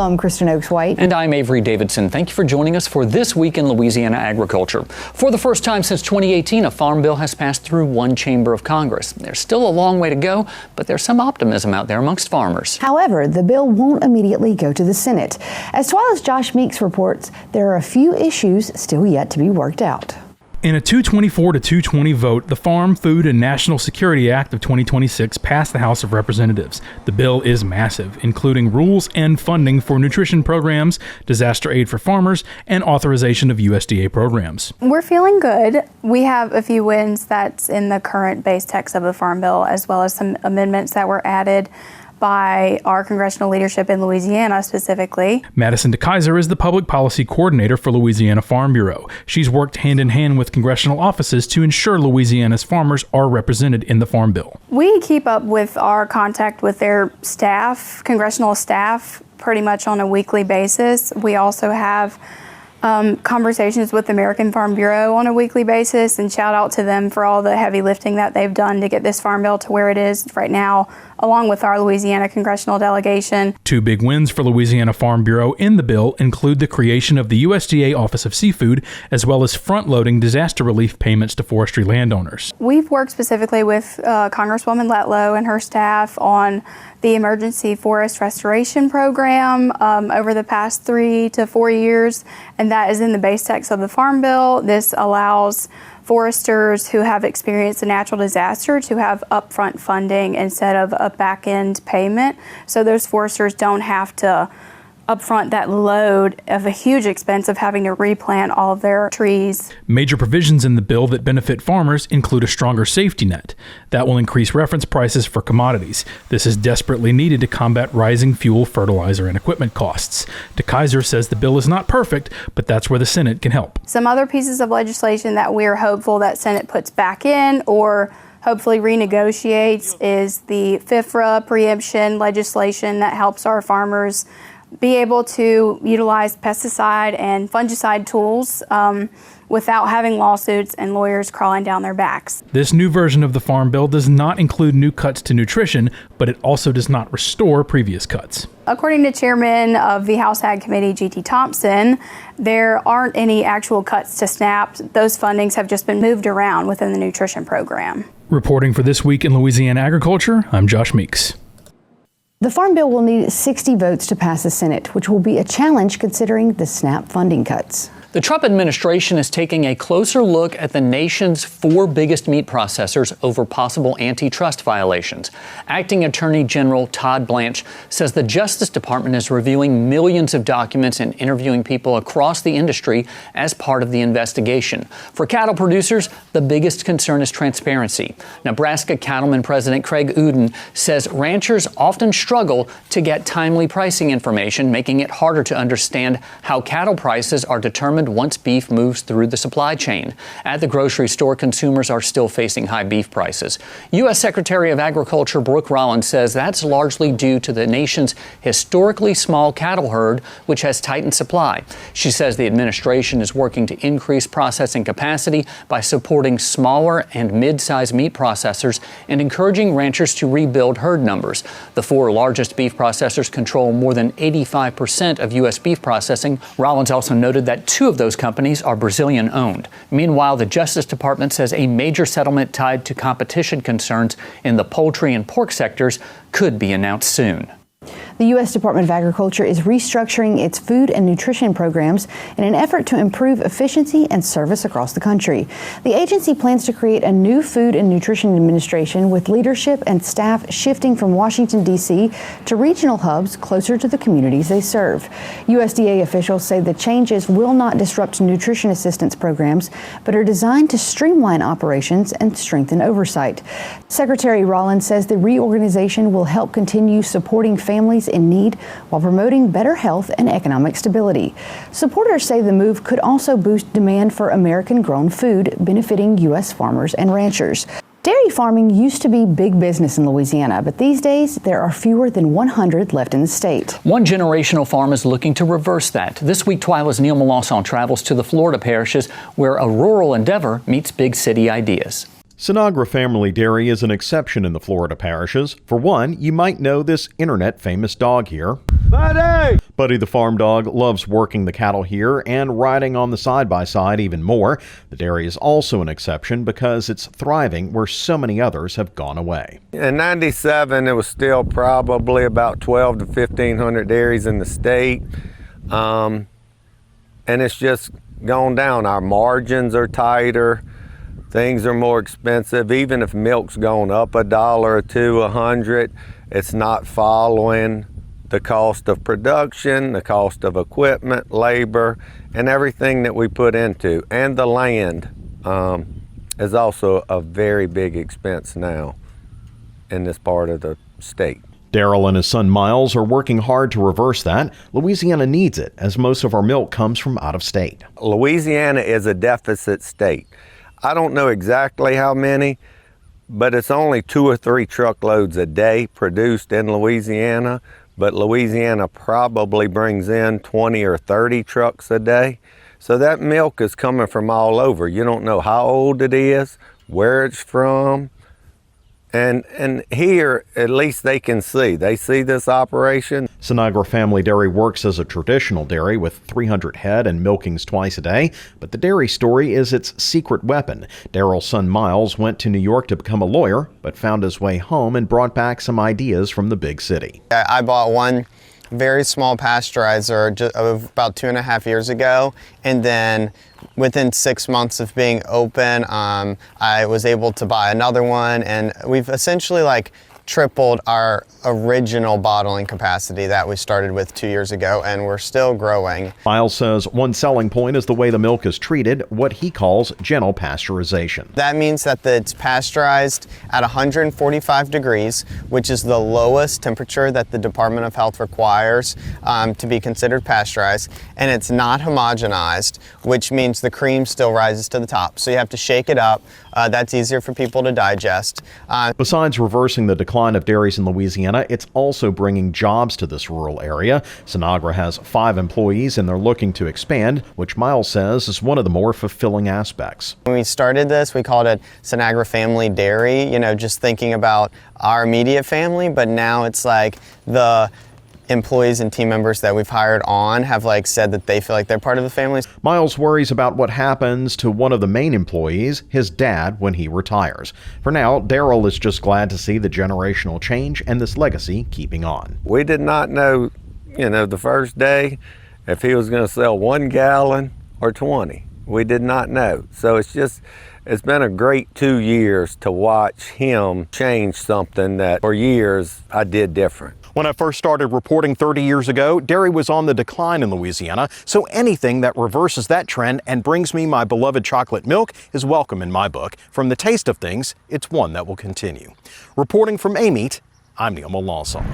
I'm Kristen Oaks-White. And I'm Avery Davidson. Thank you for joining us for This Week in Louisiana Agriculture. For the first time since 2018, a farm bill has passed through one chamber of Congress. There's still a long way to go, but there's some optimism out there amongst farmers. However, the bill won't immediately go to the Senate. As TWILA's Josh Meeks reports, there are a few issues still yet to be worked out. In a 224 to 220 vote, the Farm, Food, and National Security Act of 2026 passed the House of Representatives. The bill is massive, including rules and funding for nutrition programs, disaster aid for farmers, and authorization of USDA programs. We're feeling good. We have a few wins that's in the current base text of the Farm Bill, as well as some amendments that were added by our congressional leadership in Louisiana specifically. Madison DeKaiser is the public policy coordinator for Louisiana Farm Bureau. She's worked hand in hand with congressional offices to ensure Louisiana's farmers are represented in the Farm Bill. We keep up with our contact with their staff, congressional staff, pretty much on a weekly basis. We also have conversations with the American Farm Bureau on a weekly basis, and shout out to them for all the heavy lifting that they've done to get this Farm Bill to where it is right now, along with our Louisiana congressional delegation. Two big wins for Louisiana Farm Bureau in the bill include the creation of the USDA Office of Seafood, as well as front-loading disaster relief payments to forestry landowners. We've worked specifically with Congresswoman Letlow and her staff on the Emergency Forest Restoration Program over the past 3 to 4 years, and that is in the base text of the Farm Bill. This allows foresters who have experienced a natural disaster to have upfront funding instead of a back-end payment. So those foresters don't have to upfront that load of a huge expense of having to replant all of their trees. Major provisions in the bill that benefit farmers include a stronger safety net. That will increase reference prices for commodities. This is desperately needed to combat rising fuel, fertilizer, and equipment costs. DeKaiser says the bill is not perfect, but that's where the Senate can help. Some other pieces of legislation that we're hopeful that Senate puts back in or hopefully renegotiates is the FIFRA preemption legislation that helps our farmers be able to utilize pesticide and fungicide tools without having lawsuits and lawyers crawling down their backs. This new version of the Farm Bill does not include new cuts to nutrition, but it also does not restore previous cuts. According to Chairman of the House Ag Committee, G.T. Thompson, there aren't any actual cuts to SNAP. Those fundings have just been moved around within the nutrition program. Reporting for This Week in Louisiana Agriculture, I'm Josh Meeks. The Farm Bill will need 60 votes to pass the Senate, which will be a challenge considering the SNAP funding cuts. The Trump administration is taking a closer look at the nation's 4 biggest meat processors over possible antitrust violations. Acting Attorney General Todd Blanche says the Justice Department is reviewing millions of documents and interviewing people across the industry as part of the investigation. For cattle producers, the biggest concern is transparency. Nebraska Cattleman President Craig Uden says ranchers often struggle to get timely pricing information, making it harder to understand how cattle prices are determined once beef moves through the supply chain. At the grocery store, consumers are still facing high beef prices. U.S. Secretary of Agriculture Brooke Rollins says that's largely due to the nation's historically small cattle herd, which has tightened supply. She says the administration is working to increase processing capacity by supporting smaller and mid-sized meat processors and encouraging ranchers to rebuild herd numbers. The 4 largest beef processors control more than 85% of U.S. beef processing. Rollins also noted that 2 of those companies are Brazilian-owned. Meanwhile, the Justice Department says a major settlement tied to competition concerns in the poultry and pork sectors could be announced soon. The U.S. Department of Agriculture is restructuring its food and nutrition programs in an effort to improve efficiency and service across the country. The agency plans to create a new Food and Nutrition Administration with leadership and staff shifting from Washington, D.C. to regional hubs closer to the communities they serve. USDA officials say the changes will not disrupt nutrition assistance programs, but are designed to streamline operations and strengthen oversight. Secretary Rollins says the reorganization will help continue supporting families in need while promoting better health and economic stability. Supporters say the move could also boost demand for American-grown food, benefiting U.S. farmers and ranchers. Dairy farming used to be big business in Louisiana, but these days there are fewer than 100 left in the state. One generational farm is looking to reverse that. This week, TWILA's Neil Melanson travels to the Florida parishes where a rural endeavor meets big city ideas. Sinagra Family Dairy is an exception in the Florida parishes. For one, you might know this internet-famous dog here. Buddy the farm dog loves working the cattle here and riding on the side-by-side even more. The dairy is also an exception because it's thriving where so many others have gone away. In '97, there was still probably about 12 to 1,500 dairies in the state. And it's just gone down. Our margins are tighter. Things are more expensive. Even if milk's gone up $1 or $2, $100, it's not following the cost of production, the cost of equipment, labor, and everything that we put into. And the land is also a very big expense now in this part of the state. Daryl and his son Miles are working hard to reverse that. Louisiana needs it, as most of our milk comes from out of state. Louisiana is a deficit state. I don't know exactly how many, but it's only 2 or 3 truckloads a day produced in Louisiana. But Louisiana probably brings in 20 or 30 trucks a day. So that milk is coming from all over. You don't know how old it is, where it's from. And here, at least they can see. They see this operation. Sinagra Family Dairy works as a traditional dairy with 300 head and milkings twice a day, but the dairy story is its secret weapon. Daryl's son Miles went to New York to become a lawyer, but found his way home and brought back some ideas from the big city. I bought one very small pasteurizer about 2.5 years ago, and then within 6 months of being open, I was able to buy another one, and we've essentially tripled our original bottling capacity that we started with 2 years ago, and we're still growing. Miles says one selling point is the way the milk is treated, what he calls gentle pasteurization. That means that it's pasteurized at 145 degrees, which is the lowest temperature that the Department of Health requires to be considered pasteurized, and it's not homogenized, which means the cream still rises to the top. So you have to shake it up. That's easier for people to digest. Besides reversing the decline of dairies in Louisiana, it's also bringing jobs to this rural area. Sinagra has 5 employees and they're looking to expand, which Miles says is one of the more fulfilling aspects. When we started this, we called it Sinagra Family Dairy, just thinking about our immediate family, but now it's like the employees and team members that we've hired on have said that they feel like they're part of the family. Miles worries about what happens to one of the main employees, his dad, when he retires. For now, Daryl is just glad to see the generational change and this legacy keeping on. We did not know, the first day if he was going to sell 1 gallon or 20. We did not know. So it's been a great 2 years to watch him change something that for years I did different. When I first started reporting 30 years ago, dairy was on the decline in Louisiana, so anything that reverses that trend and brings me my beloved chocolate milk is welcome in my book. From the taste of things, it's one that will continue. Reporting from AMEET, I'm Neil Malassaw.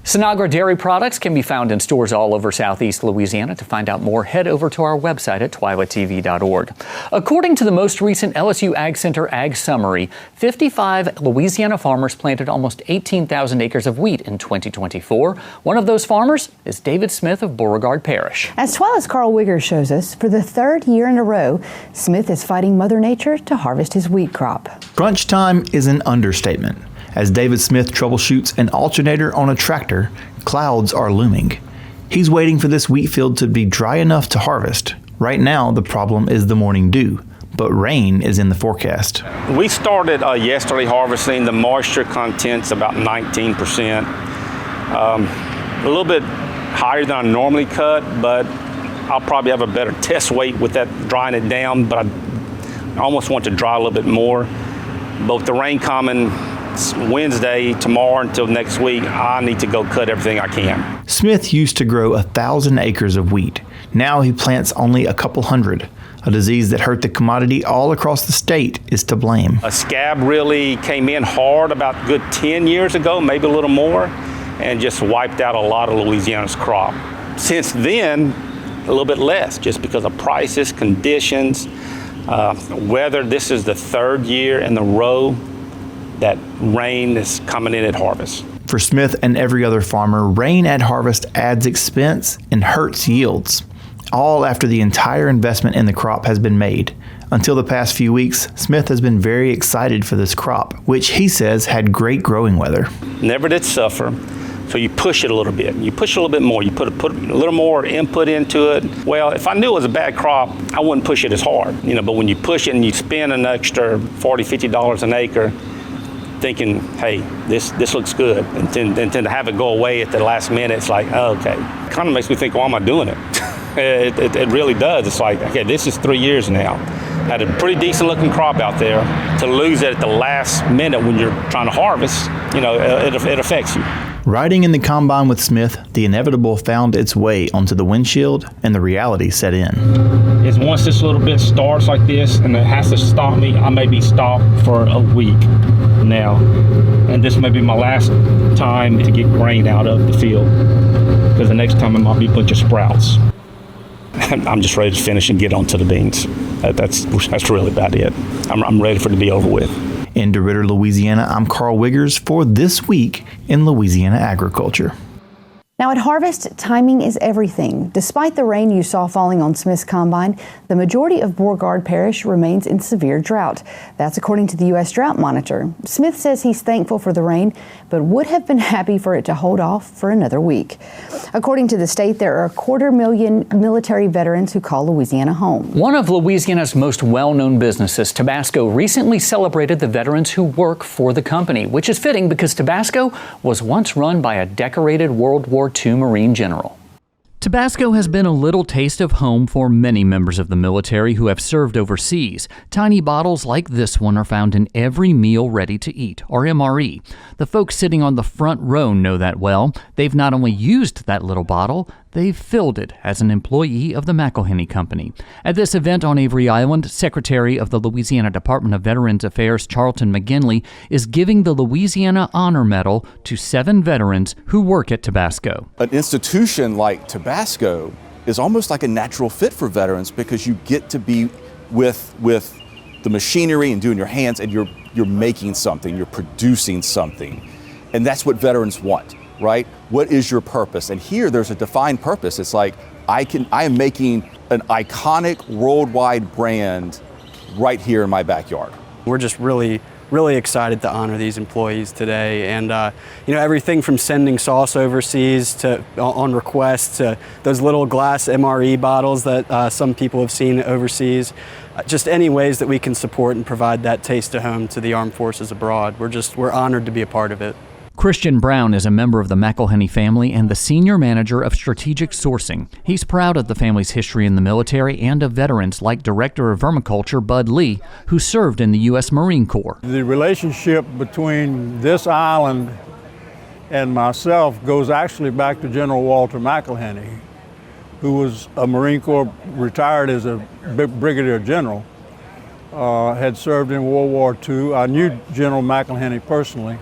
Sinagra dairy products can be found in stores all over southeast Louisiana. To find out more, head over to our website at twilatv.org. According to the most recent LSU Ag Center Ag Summary, 55 Louisiana farmers planted almost 18,000 acres of wheat in 2024. One of those farmers is David Smith of Beauregard Parish. As TWILA's Carl Wigger shows us, for the 3rd year in a row, Smith is fighting Mother Nature to harvest his wheat crop. Crunch time is an understatement. As David Smith troubleshoots an alternator on a tractor, clouds are looming. He's waiting for this wheat field to be dry enough to harvest. Right now, the problem is the morning dew, but rain is in the forecast. We started yesterday harvesting. The moisture content's about 19%. A little bit higher than I normally cut, but I'll probably have a better test weight with that drying it down, but I almost want to dry a little bit more. But with the rain coming Wednesday, tomorrow until next week, I need to go cut everything I can. Smith used to grow 1,000 acres of wheat. Now he plants only a couple hundred. A disease that hurt the commodity all across the state is to blame. A scab really came in hard about a good 10 years ago, maybe a little more, and just wiped out a lot of Louisiana's crop. Since then, a little bit less, just because of prices, conditions, weather. This is the 3rd year in a row that rain is coming in at harvest. For Smith and every other farmer, rain at harvest adds expense and hurts yields, all after the entire investment in the crop has been made. Until the past few weeks, Smith has been very excited for this crop, which he says had great growing weather. Never did suffer, So you push it a little bit. You push it a little bit more. You put a little more input into it. Well, if I knew it was a bad crop, I wouldn't push it as hard. But when you push it and you spend an extra $40, $50 an acre, thinking, hey, this looks good, and then to have it go away at the last minute, it's like, oh, okay. It kind of makes me think, why am I doing it? It really does. It's like, okay, this is 3 years now. Had a pretty decent looking crop out there. To lose it at the last minute when you're trying to harvest, it affects you. Riding in the combine with Smith, the inevitable found its way onto the windshield, and the reality set in. Is once this little bit starts like this and it has to stop me, I may be stopped for a week now. And this may be my last time to get grain out of the field, because the next time it might be a bunch of sprouts. I'm just ready to finish and get onto the beans. That's really about it. I'm ready for it to be over with. In DeRidder, Louisiana, I'm Carl Wiggers for This Week in Louisiana Agriculture. Now at harvest, timing is everything. Despite the rain you saw falling on Smith's combine, the majority of Beauregard Parish remains in severe drought. That's according to the U.S. Drought Monitor. Smith says he's thankful for the rain, but would have been happy for it to hold off for another week. According to the state, there are 250,000 military veterans who call Louisiana home. One of Louisiana's most well-known businesses, Tabasco, recently celebrated the veterans who work for the company, which is fitting because Tabasco was once run by a decorated World War II Marine general. Tabasco has been a little taste of home for many members of the military who have served overseas. Tiny bottles like this one are found in every meal ready to eat, or MRE. The folks sitting on the front row know that well. They've not only used that little bottle, they've filled it as an employee of the McElhenney Company. At this event on Avery Island, Secretary of the Louisiana Department of Veterans Affairs Charlton McGinley is giving the Louisiana Honor Medal to 7 veterans who work at Tabasco. An institution like Tabasco is almost like a natural fit for veterans because you get to be with the machinery and doing your hands, and you're making something, you're producing something. And that's what veterans want. Right? What is your purpose? And here there's a defined purpose. It's like I am making an iconic worldwide brand right here in my backyard. We're just really excited to honor these employees today, and everything from sending sauce overseas to on request to those little glass MRE bottles that some people have seen overseas. Just any ways that we can support and provide that taste to home to the armed forces abroad. We're honored to be a part of it. Christian Brown is a member of the McElhenney family and the senior manager of strategic sourcing. He's proud of the family's history in the military and of veterans like Director of Vermiculture Bud Lee, who served in the U.S. Marine Corps. The relationship between this island and myself goes actually back to General Walter McElhenney, who was a Marine Corps, retired as a brigadier general, had served in World War II. I knew General McElhenney personally.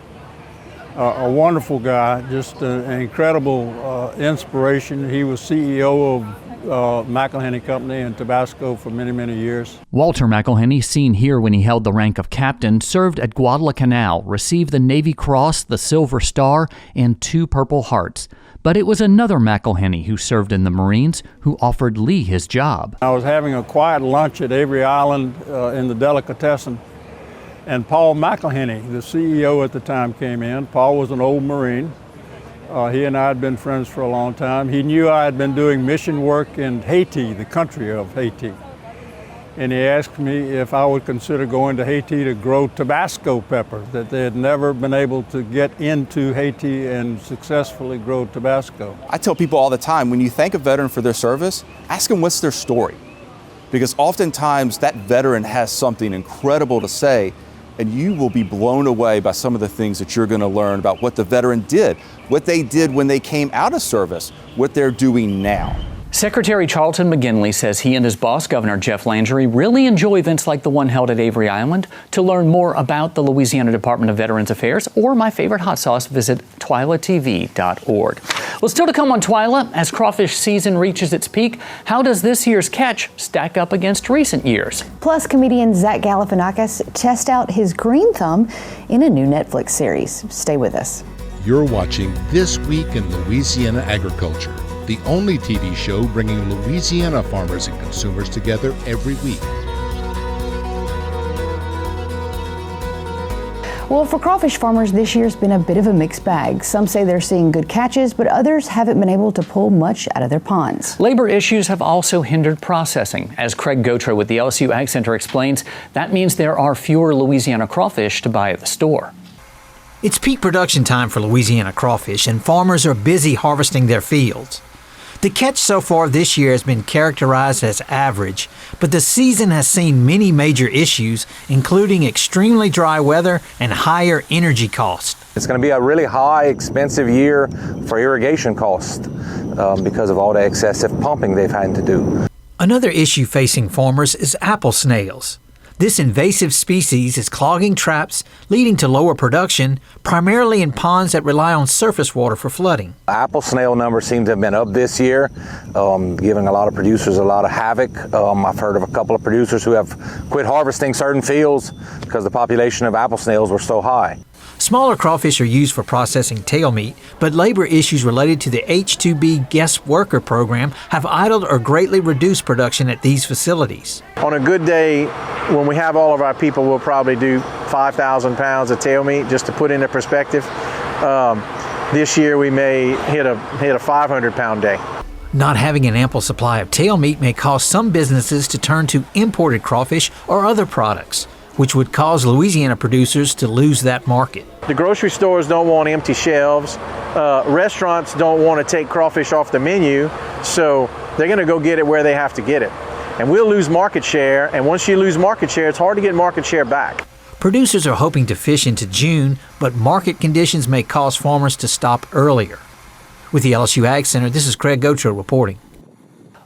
A wonderful guy, just an incredible inspiration. He was CEO of McElhenney Company in Tabasco for many, many years. Walter McElhenney, seen here when he held the rank of captain, served at Guadalcanal, received the Navy Cross, the Silver Star, and 2 Purple Hearts. But it was another McElhenney who served in the Marines who offered Lee his job. I was having a quiet lunch at Avery Island in the Delicatessen, and Paul McElhenney, the CEO at the time, came in. Paul was an old Marine. He and I had been friends for a long time. He knew I had been doing mission work in Haiti, the country of Haiti. And he asked me if I would consider going to Haiti to grow Tabasco pepper, that they had never been able to get into Haiti and successfully grow Tabasco. I tell people all the time, when you thank a veteran for their service, ask them what's their story. Because oftentimes that veteran has something incredible to say, and you will be blown away by some of the things that you're going to learn about what the veteran did, what they did when they came out of service, what they're doing now. Secretary Charlton McGinley says he and his boss, Governor Jeff Landry, really enjoy events like the one held at Avery Island. To learn more about the Louisiana Department of Veterans Affairs or my favorite hot sauce, visit TWILATV.org. Well, still to come on TWILA, as crawfish season reaches its peak, how does this year's catch stack up against recent years? Plus, comedian Zach Galifianakis tests out his green thumb in a new Netflix series. Stay with us. You're watching This Week in Louisiana Agriculture, the only TV show bringing Louisiana farmers and consumers together every week. Well, for crawfish farmers, this year's been a bit of a mixed bag. Some say they're seeing good catches, but others haven't been able to pull much out of their ponds. Labor issues have also hindered processing. As Craig Gautreaux with the LSU Ag Center explains, that means there are fewer Louisiana crawfish to buy at the store. It's peak production time for Louisiana crawfish, and farmers are busy harvesting their fields. The catch so far this year has been characterized as average, but the season has seen many major issues, including extremely dry weather and higher energy costs. It's going to be a really high, expensive year for irrigation costs because of all the excessive pumping they've had to do. Another issue facing farmers is apple snails. This invasive species is clogging traps, leading to lower production, primarily in ponds that rely on surface water for flooding. Apple snail numbers seem to have been up this year, giving a lot of producers a lot of havoc. I've heard of a couple of producers who have quit harvesting certain fields because the population of apple snails were so high. Smaller crawfish are used for processing tail meat, but labor issues related to the H-2B guest worker program have idled or greatly reduced production at these facilities. On a good day, when we have all of our people, we'll probably do 5,000 pounds of tail meat, just to put into perspective. This year we may hit a 500-pound day. Not having an ample supply of tail meat may cause some businesses to turn to imported crawfish or other products, which would cause Louisiana producers to lose that market. The grocery stores don't want empty shelves. Restaurants don't want to take crawfish off the menu, so they're going to go get it where they have to get it. And we'll lose market share, and once you lose market share, it's hard to get market share back. Producers are hoping to fish into June, but market conditions may cause farmers to stop earlier. With the LSU Ag Center, this is Craig Gautreaux reporting.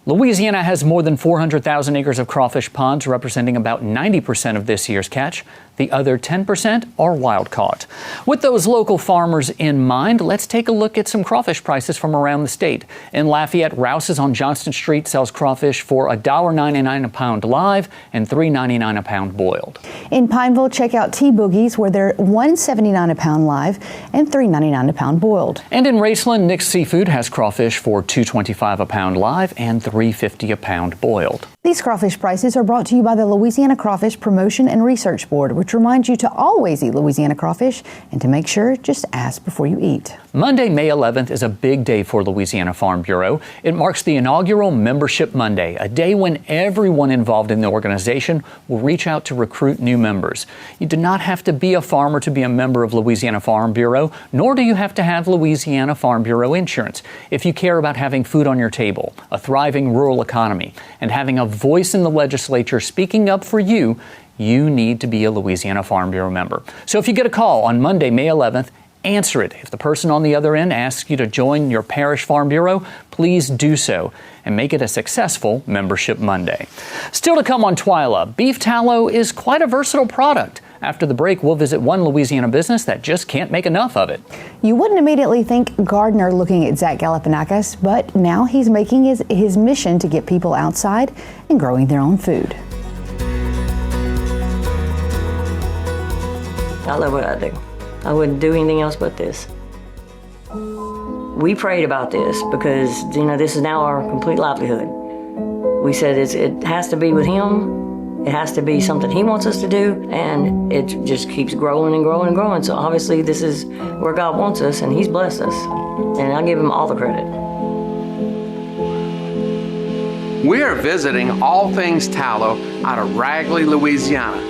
Louisiana has more than 400,000 acres of crawfish ponds, representing about 90% of this year's catch. The other 10% are wild caught. With those local farmers in mind, let's take a look at some crawfish prices from around the state. In Lafayette, Rouse's on Johnston Street sells crawfish for $1.99 a pound live and $3.99 a pound boiled. In Pineville, check out T-Boogies, where they're $1.79 a pound live and $3.99 a pound boiled. And in Raceland, Nick's Seafood has crawfish for $2.25 a pound live and $3.50 a pound boiled. These crawfish prices are brought to you by the Louisiana Crawfish Promotion and Research Board, which reminds you to always eat Louisiana crawfish, and to make sure, just ask before you eat. Monday, May 11th is a big day for Louisiana Farm Bureau. It marks the inaugural Membership Monday, a day when everyone involved in the organization will reach out to recruit new members. You do not have to be a farmer to be a member of Louisiana Farm Bureau, nor do you have to have Louisiana Farm Bureau insurance. If you care about having food on your table, a thriving rural economy, and having a voice in the legislature speaking up for you, you need to be a Louisiana Farm Bureau member. So if you get a call on Monday, May 11th, answer it. If the person on the other end asks you to join your parish farm bureau, please do so and make it a successful Membership Monday. Still to come on TWILA, beef tallow is quite a versatile product. After the break, we'll visit one Louisiana business that just can't make enough of it. You wouldn't immediately think gardener looking at Zach Galifianakis, but now he's making his mission to get people outside and growing their own food. I love what I do. I wouldn't do anything else but this. We prayed about this because, this is now our complete livelihood. We said it has to be with him. It has to be something he wants us to do, and it just keeps growing and growing and growing. So obviously this is where God wants us, and he's blessed us. And I give him all the credit. We are visiting All Things Tallow out of Ragley, Louisiana.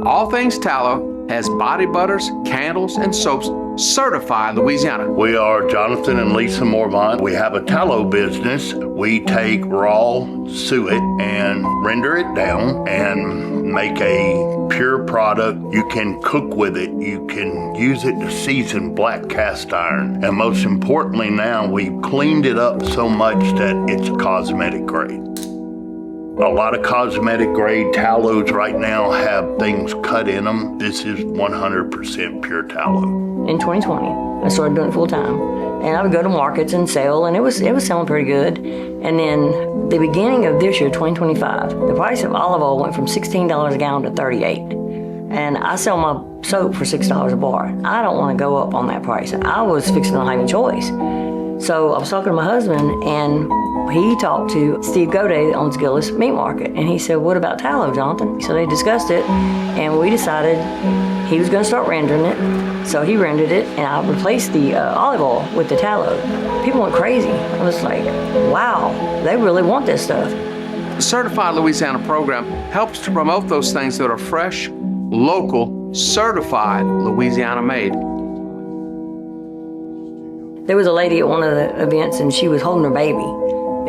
All Things Tallow has body butters, candles, and soaps certified Louisiana. We are Jonathan and Lisa Morvant. We have a tallow business. We take raw suet and render it down and make a pure product. You can cook with it. You can use it to season black cast iron. And most importantly now, we've cleaned it up so much that it's cosmetic grade. A lot of cosmetic grade tallows right now have things cut in them. This is 100% pure tallow. In 2020, I started doing it full time. And I would go to markets and sell, and it was selling pretty good. And then the beginning of this year, 2025, the price of olive oil went from $16 a gallon to $38. And I sell my soap for $6 a bar. I don't want to go up on that price. I was fixing to have any choice. So I was talking to my husband, and He talked to Steve Goday that owns Gillis Meat Market, and he said, what about tallow, Jonathan? So they discussed it, and we decided he was going to start rendering it. So he rendered it, and I replaced the olive oil with the tallow. People went crazy. I was like, wow, they really want this stuff. The Certified Louisiana program helps to promote those things that are fresh, local, certified, Louisiana made. There was a lady at one of the events, and she was holding her baby,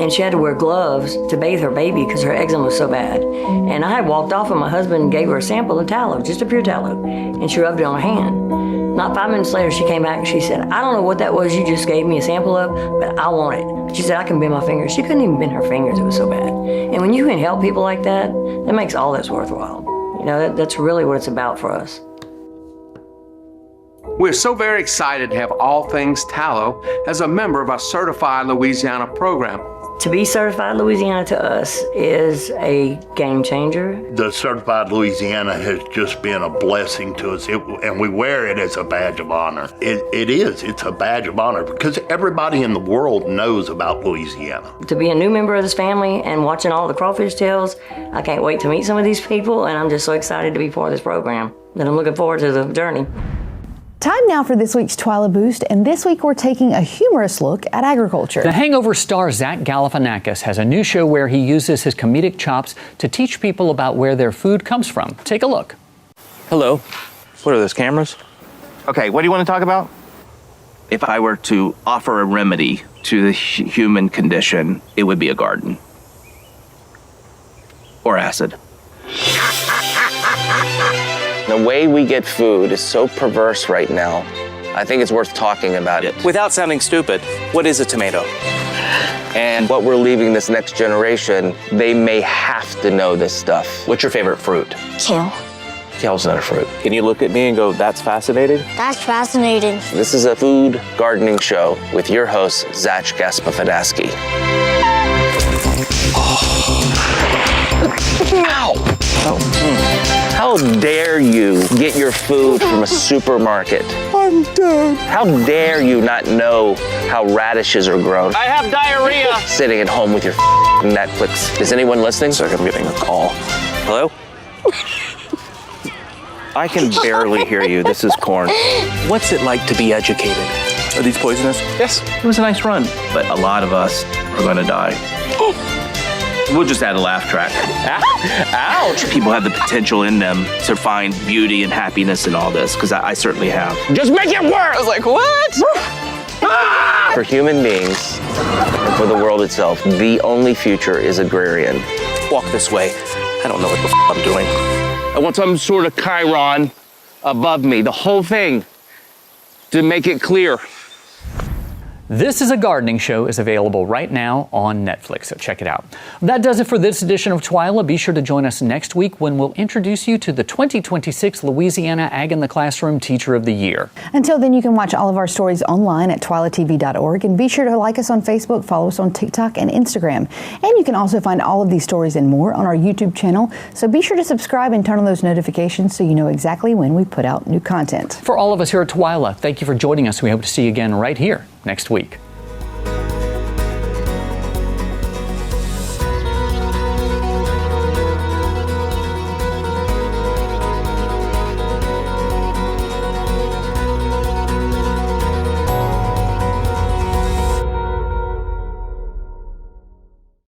and she had to wear gloves to bathe her baby because her eczema was so bad. And I had walked off, and my husband gave her a sample of tallow, just a pure tallow, and she rubbed it on her hand. Not 5 minutes later, she came back and she said, I don't know what that was you just gave me a sample of, but I want it. She said, I can bend my fingers. She couldn't even bend her fingers, it was so bad. And when you can help people like that, that makes all this worthwhile. You know, that's really what it's about for us. We're so very excited to have All Things Tallow as a member of our Certified Louisiana program. To be Certified Louisiana to us is a game changer. The Certified Louisiana has just been a blessing to us, and we wear it as a badge of honor. It's a badge of honor because everybody in the world knows about Louisiana. To be a new member of this family and watching all the crawfish tales, I can't wait to meet some of these people, and I'm just so excited to be part of this program, and I'm looking forward to the journey. Time now for this week's TWILA Boost, and this week we're taking a humorous look at agriculture. The Hangover star Zach Galifianakis has a new show where he uses his comedic chops to teach people about where their food comes from. Take a look. Hello. What are those, cameras? Okay, what do you want to talk about? If I were to offer a remedy to the human condition, it would be a garden. Or acid. The way we get food is so perverse right now. I think it's worth talking about it. Without sounding stupid, what is a tomato? And what we're leaving this next generation, they may have to know this stuff. What's your favorite fruit? Kale. Kale's not a fruit. Can you look at me and go, that's fascinating? That's fascinating. This is a food gardening show with your host, Zach Galifianakis. Ow! How dare you get your food from a supermarket? I'm dead. How dare you not know how radishes are grown? I have diarrhea. Sitting at home with your Netflix. Is anyone listening? Sorry, I'm getting a call. Hello? I can barely hear you. This is corn. What's it like to be educated? Are these poisonous? Yes. It was a nice run. But a lot of us are going to die. We'll just add a laugh track. Ouch! People have the potential in them to find beauty and happiness in all this, because I certainly have. Just make it work! I was like, what? For human beings and for the world itself, the only future is agrarian. Walk this way. I don't know what the I'm doing. I want some sort of chyron above me, the whole thing, to make it clear. This is a Gardening Show is available right now on Netflix, so check it out. That does it for this edition of TWILA. Be sure to join us next week when we'll introduce you to the 2026 Louisiana Ag in the Classroom Teacher of the Year. Until then, you can watch all of our stories online at twilatv.org, and be sure to like us on Facebook, follow us on TikTok and Instagram. And you can also find all of these stories and more on our YouTube channel, so be sure to subscribe and turn on those notifications so you know exactly when we put out new content. For all of us here at TWILA, thank you for joining us. We hope to see you again right here next week.